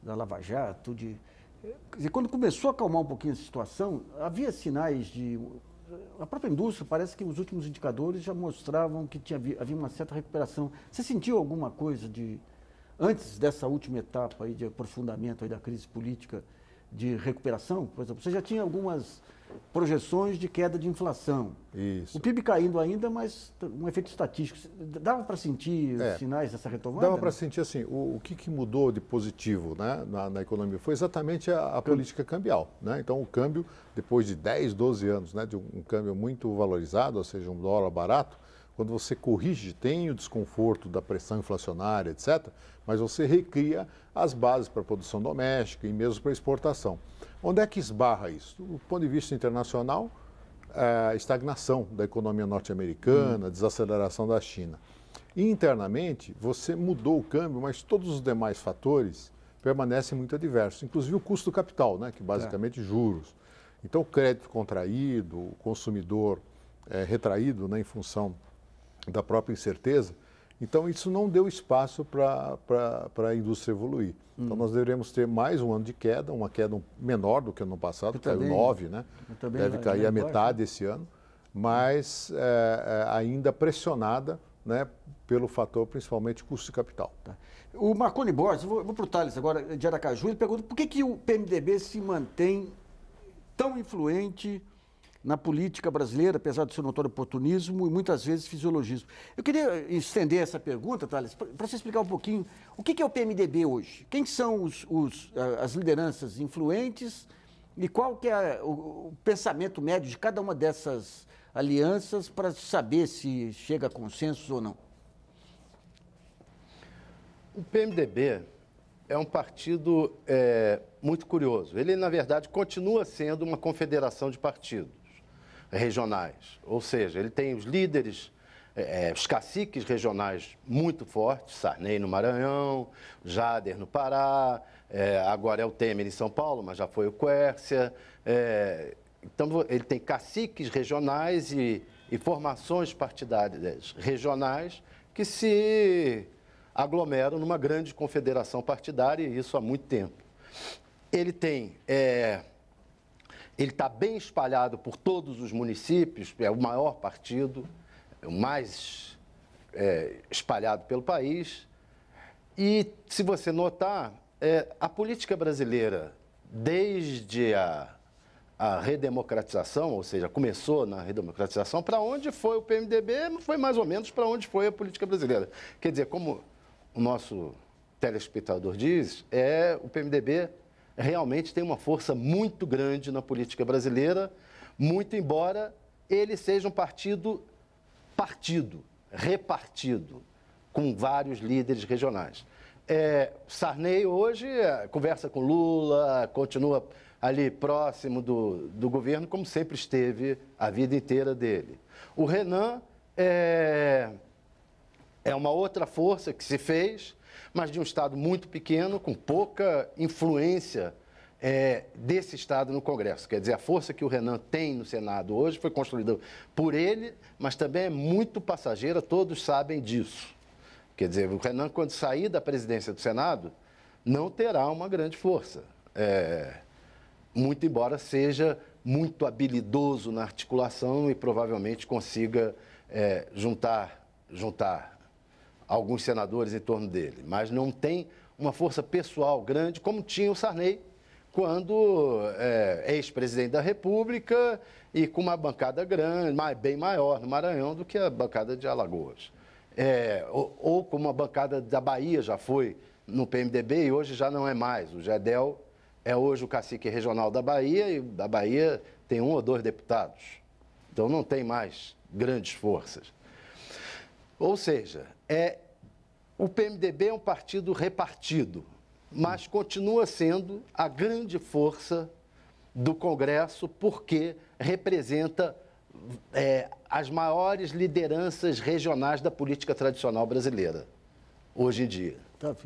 da Lava Jato, quando começou a acalmar um pouquinho a situação, havia sinais de... A própria indústria, parece que os últimos indicadores já mostravam que havia uma certa recuperação. Você sentiu alguma coisa antes dessa última etapa aí de aprofundamento aí da crise política, de recuperação? Por exemplo, você já tinha algumas projeções de queda de inflação. Isso. O PIB caindo ainda, mas um efeito estatístico. Dava para sentir sinais dessa retomada? Dava para sentir, assim, o que mudou de positivo, né, na economia foi exatamente a política cambial, né? Então, o câmbio, depois de 10, 12 anos, né, de um câmbio muito valorizado, ou seja, um dólar barato, quando você corrige, tem o desconforto da pressão inflacionária, etc., mas você recria as bases para a produção doméstica e mesmo para a exportação. Onde é que esbarra isso? Do ponto de vista internacional, a estagnação da economia norte-americana, desaceleração da China. E internamente, você mudou o câmbio, mas todos os demais fatores permanecem muito adversos, inclusive o custo do capital, né, que basicamente juros. Então, o crédito contraído, o consumidor retraído, né, em função da própria incerteza. Então, isso não deu espaço para a indústria evoluir. Então, nós deveremos ter mais um ano de queda, uma queda menor do que no ano passado, caiu 9%, né? Deve cair a metade esse ano, mas ainda pressionada, né, pelo fator, principalmente, custo de capital. Tá. O Marconi Borges, vou para o Thales agora, de Aracaju, ele pergunta por que o PMDB se mantém tão influente na política brasileira, apesar do seu notório oportunismo e muitas vezes fisiologismo. Eu queria estender essa pergunta, Thales, para você explicar um pouquinho o que é o PMDB hoje. Quem são as lideranças influentes e qual que é o pensamento médio de cada uma dessas alianças para saber se chega a consenso ou não? O PMDB é um partido muito curioso. Ele, na verdade, continua sendo uma confederação de partidos regionais. Ou seja, ele tem os líderes, os caciques regionais muito fortes, Sarney no Maranhão, Jader no Pará, agora é o Temer em São Paulo, mas já foi o Quércia. Então, ele tem caciques regionais e formações partidárias regionais que se aglomeram numa grande confederação partidária, e isso há muito tempo. Ele está bem espalhado por todos os municípios, é o maior partido, o mais espalhado pelo país. E, se você notar, a política brasileira, desde a redemocratização, ou seja, começou na redemocratização, para onde foi o PMDB, foi mais ou menos para onde foi a política brasileira. Quer dizer, como o nosso telespectador diz, o PMDB realmente tem uma força muito grande na política brasileira, muito embora ele seja um partido repartido, com vários líderes regionais. Sarney hoje conversa com Lula, continua ali próximo do governo, como sempre esteve a vida inteira dele. O Renan é uma outra força que se fez, mas de um Estado muito pequeno, com pouca influência desse Estado no Congresso. Quer dizer, a força que o Renan tem no Senado hoje foi construída por ele, mas também é muito passageira, todos sabem disso. Quer dizer, o Renan, quando sair da presidência do Senado, não terá uma grande força. Muito embora seja muito habilidoso na articulação e provavelmente consiga juntar alguns senadores em torno dele, mas não tem uma força pessoal grande como tinha o Sarney quando ex-presidente da República e com uma bancada grande, bem maior no Maranhão do que a bancada de Alagoas. Ou como a bancada da Bahia já foi no PMDB e hoje já não é mais. O Gedel é hoje o cacique regional da Bahia e da Bahia tem 1 ou 2 deputados. Então não tem mais grandes forças. Ou seja, o PMDB é um partido repartido, mas continua sendo a grande força do Congresso porque representa as maiores lideranças regionais da política tradicional brasileira, hoje em dia.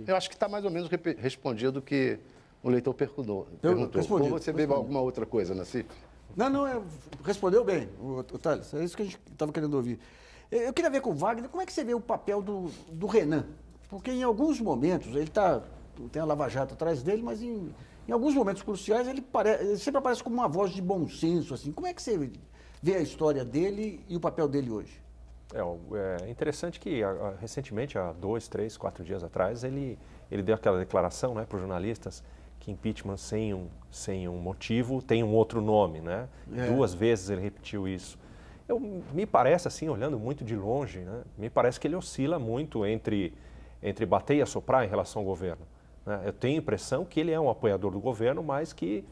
Eu acho que está mais ou menos respondido o que o leitor perguntou. Ou você vê alguma outra coisa, Nassif? Não, respondeu bem, o Thales, é isso que a gente estava querendo ouvir. Eu queria ver com o Wagner, como é que você vê o papel do Renan? Porque em alguns momentos, ele tem a Lava Jato atrás dele, mas em alguns momentos cruciais ele sempre aparece como uma voz de bom senso. Assim. Como é que você vê a história dele e o papel dele hoje? É interessante que recentemente, há 2, 3, 4 dias atrás, ele deu aquela declaração, né, para os jornalistas que impeachment sem um motivo tem um outro nome, né? 2 vezes ele repetiu isso. Me parece, assim, olhando muito de longe, né, me parece que ele oscila muito entre bater e assoprar em relação ao governo. Né? Eu tenho a impressão que ele é um apoiador do governo, mas que,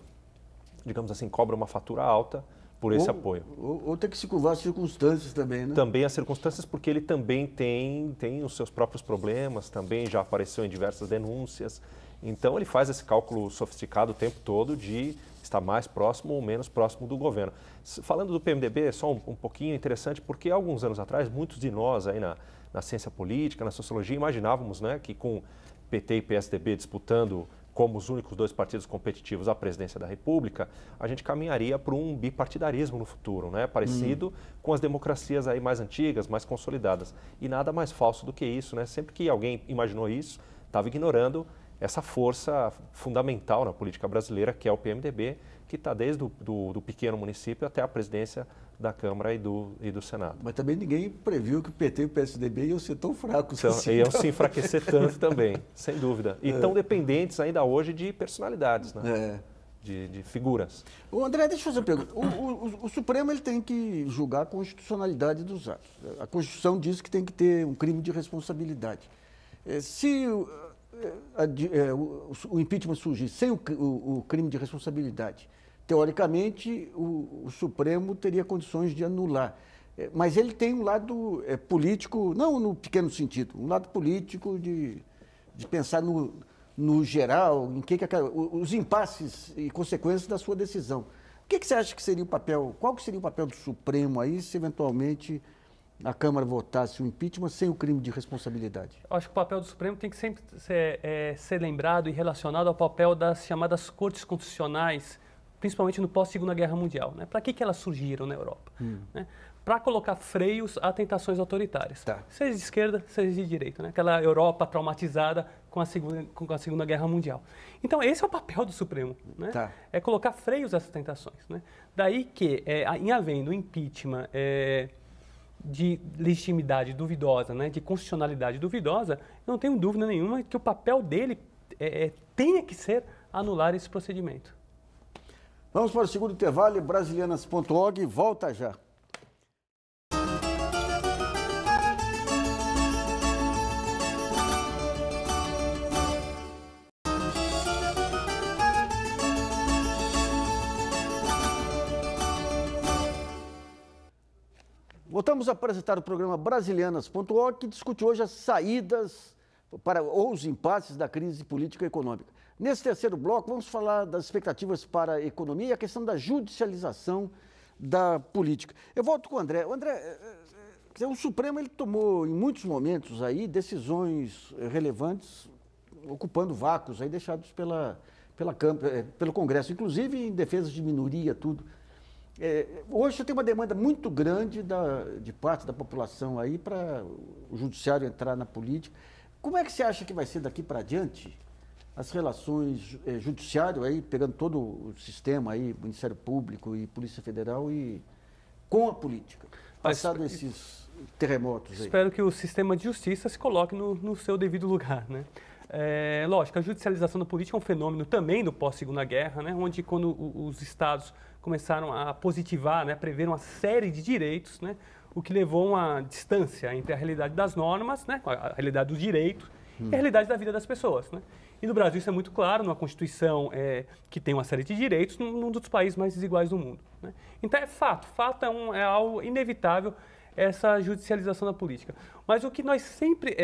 digamos assim, cobra uma fatura alta por esse apoio. Ou ter que se curvar às circunstâncias também, né? Também as circunstâncias, porque ele também tem os seus próprios problemas, também já apareceu em diversas denúncias. Então, ele faz esse cálculo sofisticado o tempo todo de estar mais próximo ou menos próximo do governo. Falando do PMDB, só um pouquinho interessante, porque há alguns anos atrás, muitos de nós aí na ciência política, na sociologia, imaginávamos, né, que com PT e PSDB disputando como os únicos dois partidos competitivos à presidência da República, a gente caminharia para um bipartidarismo no futuro, né? Parecido com as democracias aí mais antigas, mais consolidadas. E nada mais falso do que isso, né? Sempre que alguém imaginou isso, estava ignorando essa força fundamental na política brasileira, que é o PMDB, que está desde do pequeno município até a presidência da Câmara e do Senado. Mas também ninguém previu que o PT e o PSDB iam ser tão fracos então, assim. Iam se enfraquecer tanto também, sem dúvida. E tão dependentes ainda hoje de personalidades, né? De figuras. O André, deixa eu fazer uma pergunta. O Supremo ele tem que julgar a constitucionalidade dos atos. A Constituição diz que tem que ter um crime de responsabilidade. Se o impeachment surgir sem o crime de responsabilidade, teoricamente, o Supremo teria condições de anular. Mas ele tem um lado político, não no pequeno sentido, um lado político de pensar no geral, em os impasses e consequências da sua decisão. O que você acha que seria o papel, qual que seria o papel do Supremo aí, se eventualmente a Câmara votasse o impeachment sem o crime de responsabilidade? Eu acho que o papel do Supremo tem que sempre ser lembrado e relacionado ao papel das chamadas cortes constitucionais, principalmente no pós-Segunda Guerra Mundial. Né? Para que elas surgiram na Europa? Né? Para colocar freios a tentações autoritárias, seja de esquerda, seja de direita. Né? Aquela Europa traumatizada com a Segunda Guerra Mundial. Então, esse é o papel do Supremo, né? É colocar freios a essas tentações. Né? Daí que, em havendo impeachment de legitimidade duvidosa, né? De constitucionalidade duvidosa, eu não tenho dúvida nenhuma que o papel dele tenha que ser anular esse procedimento. Vamos para o segundo intervalo, brasilianas.org, volta já. Voltamos a apresentar o programa Brasilianas.org, que discute hoje as saídas ou os impasses da crise política e econômica. Nesse terceiro bloco, vamos falar das expectativas para a economia e a questão da judicialização da política. Eu volto com o André. O André, o Supremo ele tomou, em muitos momentos, aí, decisões relevantes, ocupando vácuos aí deixados pelo Congresso, inclusive em defesa de minoria, tudo. Hoje você tem uma demanda muito grande de parte da população aí para o judiciário entrar na política. Como é que você acha que vai ser daqui para diante as relações judiciário aí, pegando todo o sistema aí, Ministério Público e Polícia Federal e com a política, passado esses terremotos aí? Espero que o sistema de justiça se coloque no seu devido lugar, né? Lógico, a judicialização da política é um fenômeno também do pós-Segunda Guerra, né? Onde quando os estados começaram a positivar, né, prever uma série de direitos, né, o que levou a uma distância entre a realidade das normas, né, a realidade dos direitos e a realidade da vida das pessoas. Né? E no Brasil isso é muito claro, numa Constituição que tem uma série de direitos, num dos países mais desiguais do mundo. Né? Então é fato é algo inevitável essa judicialização da política. Mas o que nós sempre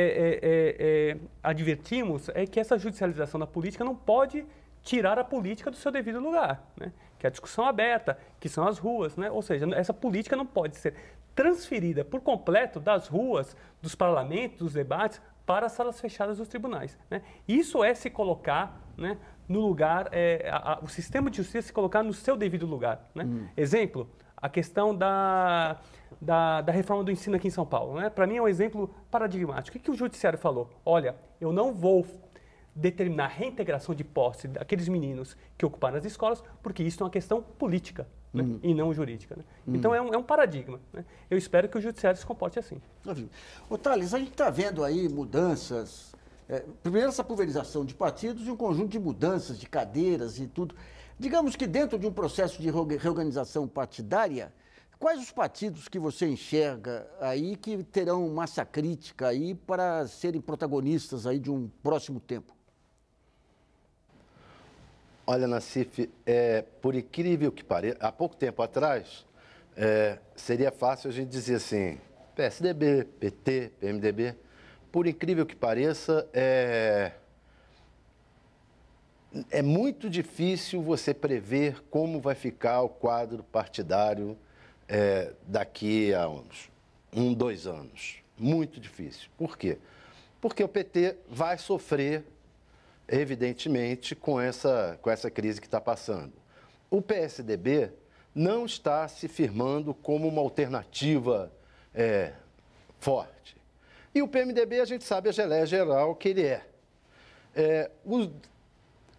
advertimos é que essa judicialização da política não pode tirar a política do seu devido lugar, né? Que é a discussão aberta, que são as ruas, né? Ou seja, essa política não pode ser transferida por completo das ruas, dos parlamentos, dos debates, para as salas fechadas dos tribunais. Né? Isso é se colocar, né, no lugar, o sistema de justiça se colocar no seu devido lugar. Né? Exemplo, a questão da reforma do ensino aqui em São Paulo. Né? Para mim é um exemplo paradigmático. O que o judiciário falou? Olha, eu não vou determinar a reintegração de posse daqueles meninos que ocuparam as escolas, porque isso é uma questão política, né? E não jurídica. Né? Então é um paradigma. Né? Eu espero que o judiciário se comporte assim. Ô, Thales, a gente está vendo aí mudanças, primeiro essa pulverização de partidos e um conjunto de mudanças de cadeiras e tudo. Digamos que dentro de um processo de reorganização partidária, quais os partidos que você enxerga aí que terão massa crítica aí para serem protagonistas aí de um próximo tempo? Olha, Nassif, por incrível que pareça, há pouco tempo atrás, seria fácil a gente dizer assim, PSDB, PT, PMDB, por incrível que pareça, é muito difícil você prever como vai ficar o quadro partidário daqui a uns 2 anos. Muito difícil. Por quê? Porque o PT vai sofrer, evidentemente, com essa crise que está passando. O PSDB não está se firmando como uma alternativa forte. E o PMDB, a gente sabe a geleia geral que ele é.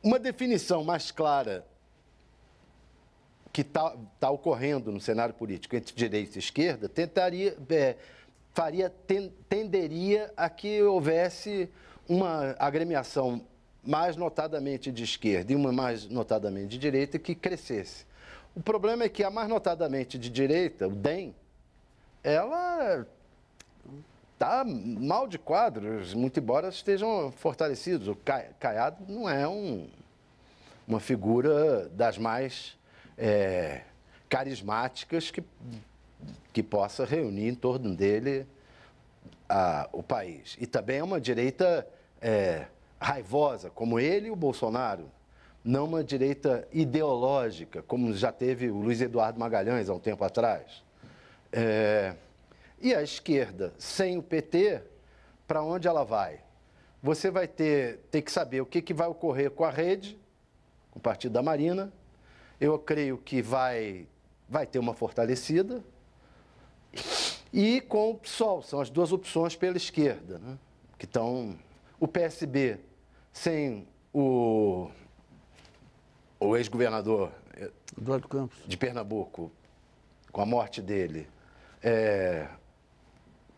Uma definição mais clara que está ocorrendo no cenário político entre direita e esquerda tenderia a que houvesse uma agremiação mais notadamente de esquerda e uma mais notadamente de direita que crescesse. O problema é que a mais notadamente de direita, o DEM, ela está mal de quadros, muito embora estejam fortalecidos. O Caiado não é uma figura das mais carismáticas que possa reunir em torno dele o país. E também é uma direita raivosa, como ele e o Bolsonaro. Não uma direita ideológica, como já teve o Luiz Eduardo Magalhães há um tempo atrás. E a esquerda, sem o PT, para onde ela vai? Você vai ter que saber o que vai ocorrer com a Rede, com o Partido da Marina. Eu creio que vai ter uma fortalecida. E com o PSOL, são as duas opções pela esquerda, né? Que estão o PSB sem o ex-governador Eduardo Campos de Pernambuco, com a morte dele,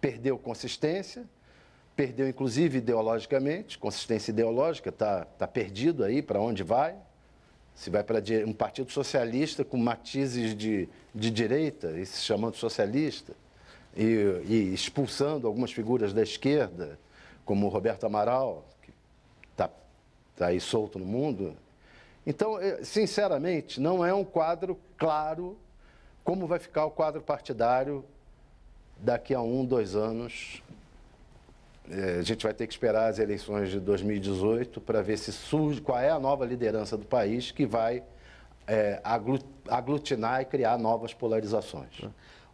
perdeu consistência, perdeu inclusive ideologicamente, consistência ideológica, está perdido aí para onde vai. Se vai para um partido socialista com matizes de direita, e se chamando socialista, e expulsando algumas figuras da esquerda, como o Roberto Amaral, que está aí solto no mundo. Então, sinceramente, não é um quadro claro como vai ficar o quadro partidário daqui a 1, 2 anos. A gente vai ter que esperar as eleições de 2018 para ver se surge, qual é a nova liderança do país que vai aglutinar e criar novas polarizações.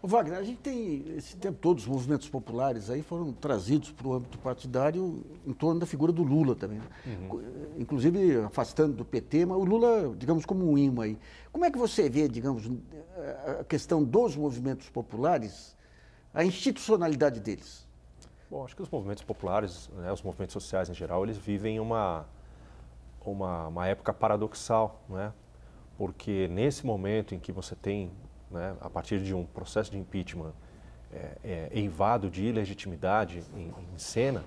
Ô Wagner, a gente tem, esse tempo todo, os movimentos populares aí foram trazidos para o âmbito partidário em torno da figura do Lula também. Inclusive afastando do PT, mas o Lula, digamos, como um imã aí. Como é que você vê, digamos, a questão dos movimentos populares, a institucionalidade deles? Bom, acho que os movimentos populares, né, os movimentos sociais em geral, eles vivem uma época paradoxal, né? Porque nesse momento em que você tem, né, a partir de um processo de impeachment eivado de ilegitimidade em cena,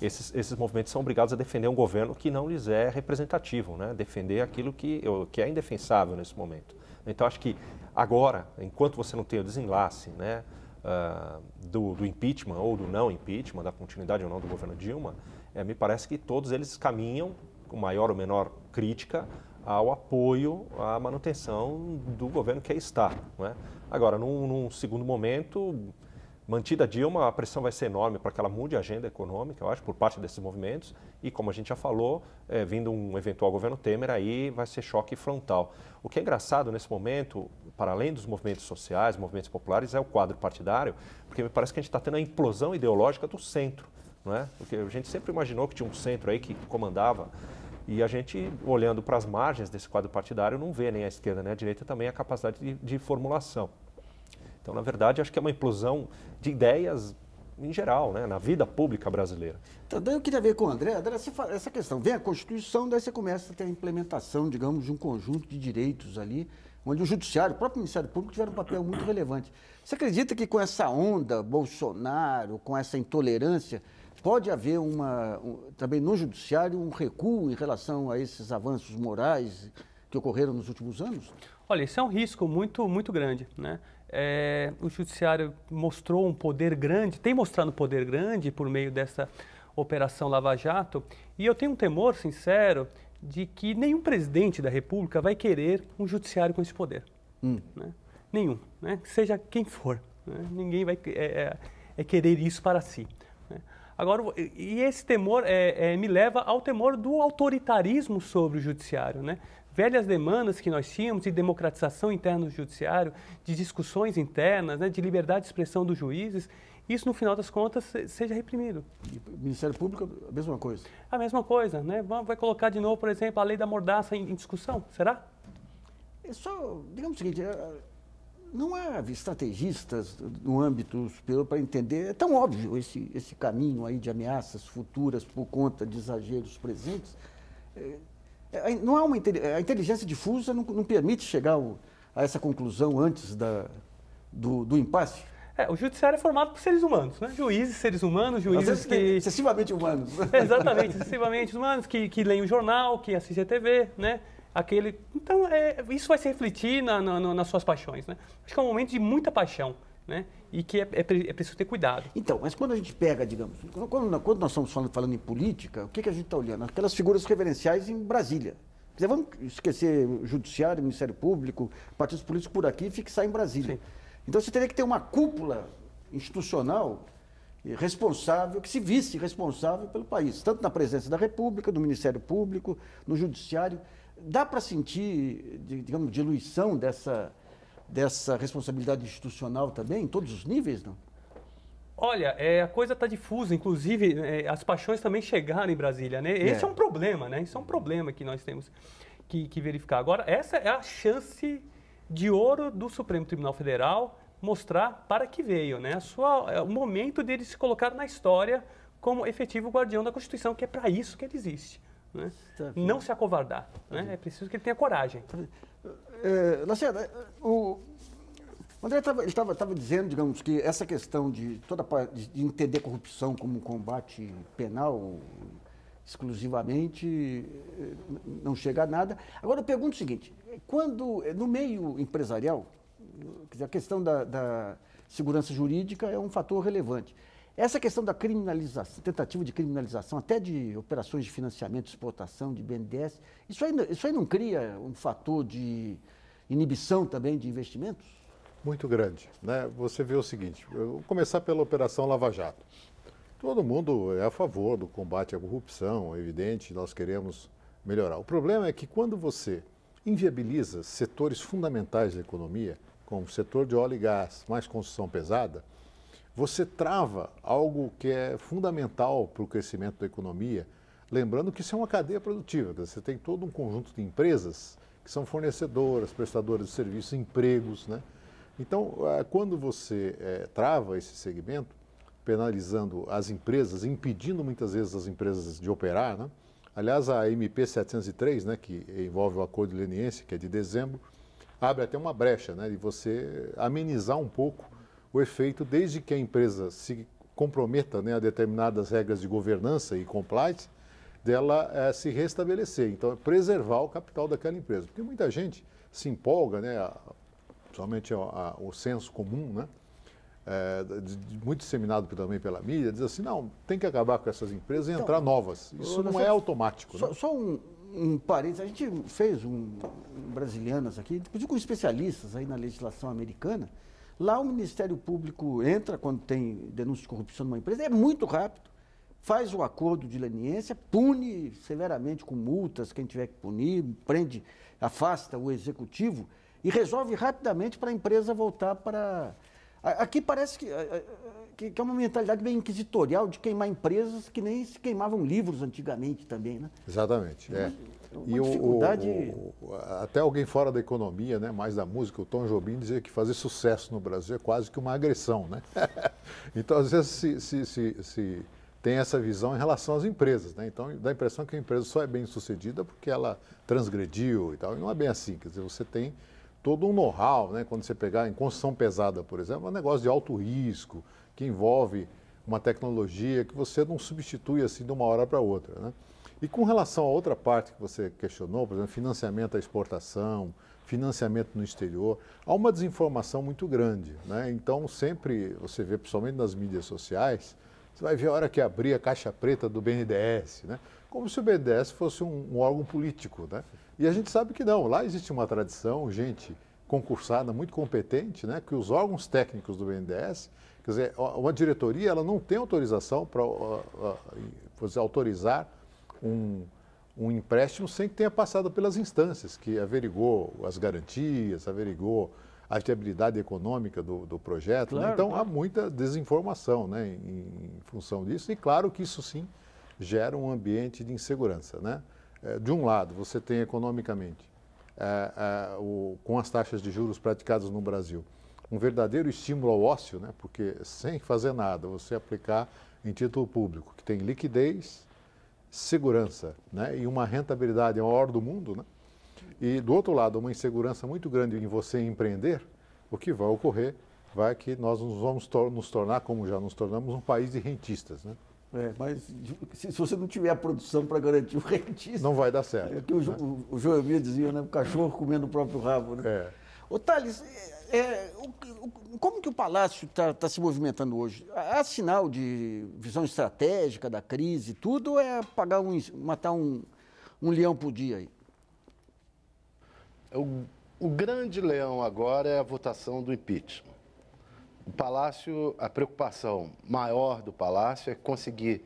esses movimentos são obrigados a defender um governo que não lhes é representativo, né? Defender aquilo que é indefensável nesse momento. Então, acho que agora, enquanto você não tem o desenlace, né, do impeachment ou do não impeachment, da continuidade ou não do governo Dilma, me parece que todos eles caminham, com maior ou menor crítica, ao apoio à manutenção do governo que aí está, não é? Agora, num segundo momento, mantida Dilma, a pressão vai ser enorme para que ela mude a agenda econômica, eu acho, por parte desses movimentos, e como a gente já falou, vindo um eventual governo Temer, aí vai ser choque frontal. O que é engraçado nesse momento, para além dos movimentos sociais, movimentos populares, é o quadro partidário, porque me parece que a gente está tendo a implosão ideológica do centro, não é? Porque a gente sempre imaginou que tinha um centro aí que comandava, e a gente, olhando para as margens desse quadro partidário, não vê nem a esquerda nem a direita também a capacidade de formulação. Então, na verdade, acho que é uma implosão de ideias em geral, né, na vida pública brasileira. Então, daí eu queria ver com o André. André, essa questão, vem a Constituição, daí você começa a ter a implementação, digamos, de um conjunto de direitos ali, onde o Judiciário, o próprio Ministério Público tiveram um papel muito relevante. Você acredita que com essa onda Bolsonaro, com essa intolerância, pode haver também no Judiciário um recuo em relação a esses avanços morais que ocorreram nos últimos anos? Olha, isso é um risco muito, muito grande, né? O Judiciário mostrou um poder grande, tem mostrado um poder grande por meio dessa Operação Lava Jato, e eu tenho um temor sincero de que nenhum presidente da República vai querer um judiciário com esse poder. Né? Nenhum, né? Seja quem for. Né? Ninguém vai querer isso para si. Né? Agora, e esse temor me leva ao temor do autoritarismo sobre o judiciário, né? Velhas demandas que nós tínhamos de democratização interna do judiciário, de discussões internas, né? De liberdade de expressão dos juízes, isso, no final das contas, seja reprimido. E o Ministério Público, a mesma coisa? A mesma coisa, né? Vai colocar de novo, por exemplo, a lei da mordaça em discussão, será? É só, digamos o seguinte, não há estrategistas no âmbito superior para entender, é tão óbvio esse caminho aí de ameaças futuras por conta de exageros presentes. Não há a inteligência difusa não permite chegar a essa conclusão antes do impasse. O judiciário é formado por seres humanos, né? Juízes, seres humanos, juízes que... Excessivamente humanos. Exatamente, excessivamente humanos, que leem o jornal, que assistem a TV, né? Então, isso vai se refletir nas suas paixões, né? Acho que é um momento de muita paixão, né? E que é preciso ter cuidado. Então, mas quando a gente pega, digamos, quando nós estamos falando em política, o que a gente está olhando? Aquelas figuras referenciais em Brasília. Quer dizer, vamos esquecer o Judiciário, o Ministério Público, partidos políticos por aqui e fixar em Brasília. Sim. Então, você teria que ter uma cúpula institucional responsável, que se visse responsável pelo país, tanto na presença da República, do Ministério Público, no Judiciário. Dá para sentir, digamos, diluição dessa responsabilidade institucional também, em todos os níveis, não? Olha, a coisa está difusa, inclusive as paixões também chegaram em Brasília, né? Esse é um problema, né? Isso é um problema que nós temos que verificar. Agora, essa é a chance de ouro do Supremo Tribunal Federal mostrar para que veio, né? O momento dele se colocar na história como efetivo guardião da Constituição, que é para isso que ele existe. Né? Não se acovardar. Né? É preciso que ele tenha coragem. Lacerda, o André estava dizendo, digamos, que essa questão de entender corrupção como um combate penal exclusivamente não chega a nada. Agora eu pergunto o seguinte, quando no meio empresarial, quer dizer, a questão da segurança jurídica é um fator relevante. Essa questão da criminalização, tentativa de criminalização, até de operações de financiamento, exportação, de BNDES, isso aí não cria um fator de inibição também de investimentos? Muito grande, né? Você vê o seguinte, eu vou começar pela Operação Lava Jato. Todo mundo é a favor do combate à corrupção, é evidente, nós queremos melhorar. O problema é que quando você inviabiliza setores fundamentais da economia, como o setor de óleo e gás, mais construção pesada, você trava algo que é fundamental para o crescimento da economia, lembrando que isso é uma cadeia produtiva. Você tem todo um conjunto de empresas que são fornecedoras, prestadoras de serviços, empregos, né? Então, quando você trava esse segmento, penalizando as empresas, impedindo muitas vezes as empresas de operar, né? Aliás, a MP 703, né, que envolve o Acordo de Leniência, que é de dezembro, abre até uma brecha, né, de você amenizar um pouco o efeito, desde que a empresa se comprometa, né, a determinadas regras de governança e compliance, dela se restabelecer. Então, é preservar o capital daquela empresa. Porque muita gente se empolga, né, somente o senso comum, né, muito disseminado também pela mídia, diz assim, não, tem que acabar com essas empresas e entrar novas. Isso não é automático. Só um parênteses, a gente fez um Brasilianas aqui, com especialistas aí na legislação americana. Lá o Ministério Público entra quando tem denúncia de corrupção numa empresa, é muito rápido, faz o acordo de leniência, pune severamente com multas quem tiver que punir, prende, afasta o executivo e resolve rapidamente para a empresa voltar para... Aqui parece que é uma mentalidade bem inquisitorial de queimar empresas que nem se queimavam livros antigamente também, né? Exatamente, Uma dificuldade... até alguém fora da economia, né, mais da música, o Tom Jobim dizia que fazer sucesso no Brasil é quase que uma agressão, né? Então, às vezes, se tem essa visão em relação às empresas, né? Então, dá a impressão que a empresa só é bem sucedida porque ela transgrediu e tal, e não é bem assim, quer dizer, você tem todo um know-how, né? Quando você pegar em construção pesada, por exemplo, é um negócio de alto risco, que envolve uma tecnologia que você não substitui assim de uma hora para outra, né? E com relação a outra parte que você questionou, por exemplo, financiamento à exportação, financiamento no exterior, há uma desinformação muito grande, né? Então, sempre você vê, principalmente nas mídias sociais, você vai ver a hora que abrir a caixa preta do BNDES, né? como se o BNDES fosse um órgão político, né? E a gente sabe que não. Lá existe uma tradição, gente concursada, muito competente, né? Que os órgãos técnicos do BNDES, quer dizer, uma diretoria, ela não tem autorização para autorizar um empréstimo sem que tenha passado pelas instâncias, que averigou as garantias, averigou a viabilidade econômica do projeto. Claro, né? Então, claro. há muita desinformação, né, em função disso. E claro que isso sim gera um ambiente de insegurança, né? De um lado, você tem economicamente, com as taxas de juros praticadas no Brasil, um verdadeiro estímulo ao ócio, né? Porque sem fazer nada, você aplicar em título público, que tem liquidez, segurança, né? E uma rentabilidade maior do mundo, né? E do outro lado, uma insegurança muito grande em você empreender, o que vai ocorrer vai que nós nos vamos nos tornar, como já nos tornamos, um país de rentistas, né? Mas se você não tiver a produção para garantir o rentismo... Não vai dar certo. É o que o Joelmir dizia, né? O cachorro comendo o próprio rabo, né? Ô, Thales, como que o Palácio está se movimentando hoje? Há sinal de visão estratégica da crise, tudo, ou é matar um leão por dia aí? O grande leão agora é a votação do impeachment. O Palácio, a preocupação maior do Palácio é conseguir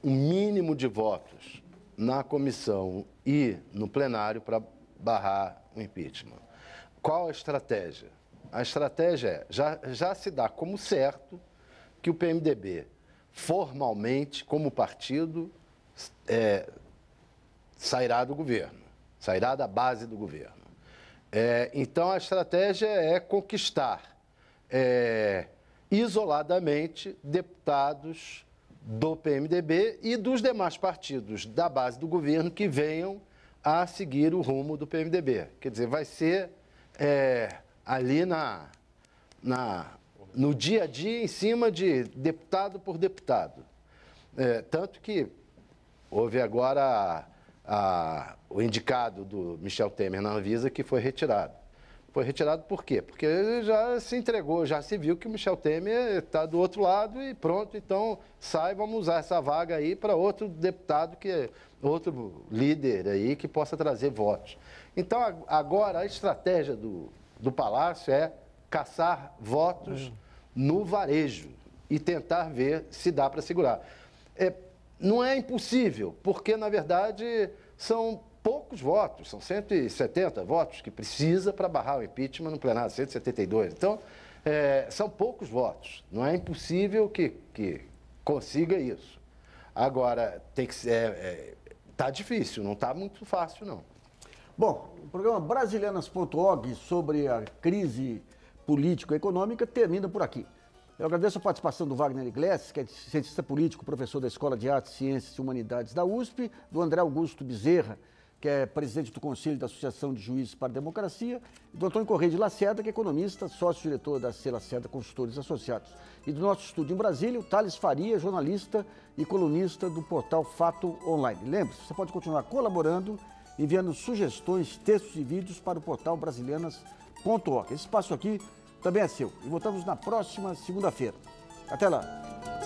um mínimo de votos na comissão e no plenário para barrar o impeachment. Qual a estratégia? A estratégia já se dá como certo que o PMDB, formalmente, como partido, sairá do governo, sairá da base do governo. Então, a estratégia é conquistar isoladamente deputados do PMDB e dos demais partidos da base do governo que venham a seguir o rumo do PMDB. Quer dizer, vai ser ali no dia a dia, em cima de deputado por deputado. Tanto que houve agora o indicado do Michel Temer na Anvisa que foi retirado. Foi retirado por quê? Porque ele já se entregou, já se viu que o Michel Temer está do outro lado e pronto, então vamos usar essa vaga aí para outro deputado, outro líder aí que possa trazer votos. Então, agora a estratégia do Palácio é caçar votos no varejo e tentar ver se dá para segurar. Não é impossível, porque, na verdade, são poucos votos, são 170 votos que precisa para barrar o impeachment no plenário, 172. Então, são poucos votos. Não é impossível que consiga isso. Agora, está difícil, não está muito fácil, não. Bom, o programa Brasilianas.org sobre a crise político-econômica termina por aqui. Eu agradeço a participação do Wagner Iglesias, que é cientista político, professor da Escola de Artes, Ciências e Humanidades da USP, do André Augusto Bezerra, que é presidente do Conselho da Associação de Juízes para a Democracia, e do Antônio Correia de Lacerda, que é economista, sócio-diretor da C. Lacerda Consultores Associados. E do nosso estúdio em Brasília, o Thales Faria, jornalista e colunista do portal Fato Online. Lembre-se, você pode continuar colaborando, enviando sugestões, textos e vídeos para o portal brasilianas.org. Esse espaço aqui também é seu. E voltamos na próxima segunda-feira. Até lá!